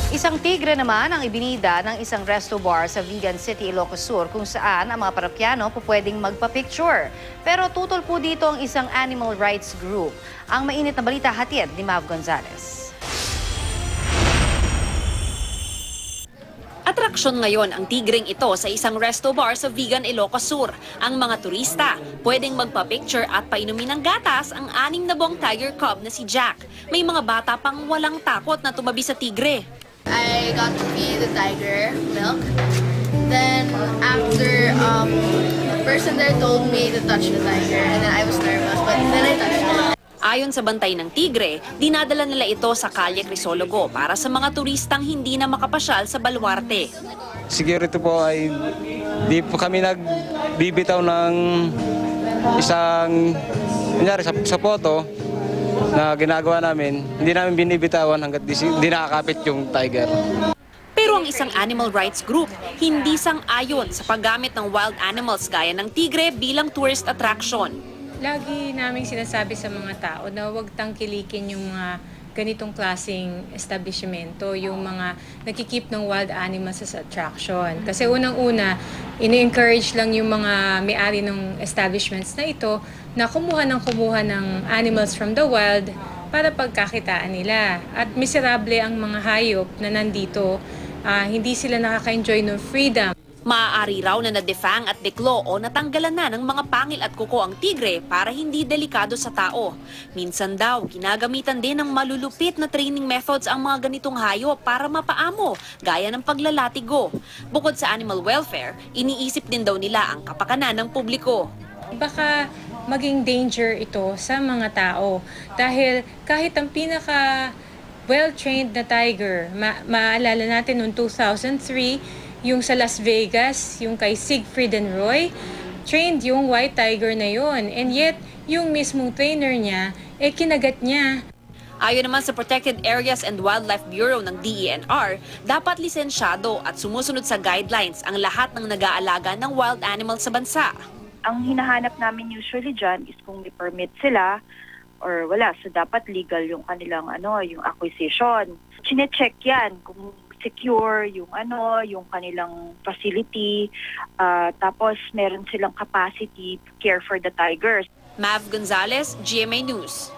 Isang tigre naman ang ibinida ng isang resto bar sa Vigan City, Ilocos Sur kung saan ang mga parokyano po pwedeng magpa-picture. Pero tutol po dito ang isang animal rights group. Ang mainit na balita hatid ni Mav Gonzalez. Atraksyon ngayon ang tigreng ito sa isang resto bar sa Vigan, Ilocos Sur. Ang mga turista pwedeng magpa-picture at painumin ng gatas ang 6 na buwang tiger cub na si Jack. May mga bata pang walang takot na tumabi sa tigre. I got to feed the tiger milk. Then after, the person there told me to touch the tiger, and then I was nervous, but then I touched it. Ayon sa bantay ng tigre, dinadala nila ito sa Kalye Crisologo para sa mga turistang hindi na makapasyal sa Baluarte. Security po ay di po kami nagbibitaw ng isang, kunyari sa photo na ginagawa namin, hindi namin binibitawan hanggat di nakakapit yung tiger. Pero ang isang animal rights group hindi sang-ayon sa paggamit ng wild animals gaya ng tigre bilang tourist attraction. Lagi namin sinasabi sa mga tao na huwag tangkilikin yung mga ganitong klaseng establishmento, yung mga nakikip ng wild animals as attraction. Kasi unang-una, ini-encourage lang yung mga may-ari ng establishments na ito na kumuha ng animals from the wild para pagkakitaan nila. At miserable ang mga hayop na nandito, hindi sila nakaka-enjoy ng freedom. Maaari raw na nadefang at deklo o natanggalan na ng mga pangil at kuko ang tigre para hindi delikado sa tao. Minsan daw, ginagamitan din ng malulupit na training methods ang mga ganitong hayop para mapaamo, gaya ng paglalatigo. Bukod sa animal welfare, iniisip din daw nila ang kapakanan ng publiko. Baka maging danger ito sa mga tao dahil kahit ang pinaka well-trained na tiger, maalala natin noong 2003, yung sa Las Vegas, yung kay Siegfried and Roy, trained yung white tiger na yon. And yet, yung mismong trainer niya, kinagat niya. Ayon naman sa Protected Areas and Wildlife Bureau ng DENR, dapat lisensyado at sumusunod sa guidelines ang lahat ng nag-aalaga ng wild animals sa bansa. Ang hinahanap namin usually dyan is kung may permit sila or wala. So dapat legal yung kanilang yung acquisition. Chine-check yan kung secure yung yung kanilang facility, tapos meron silang capacity to care for the tigers. Mav Gonzalez, GMA News.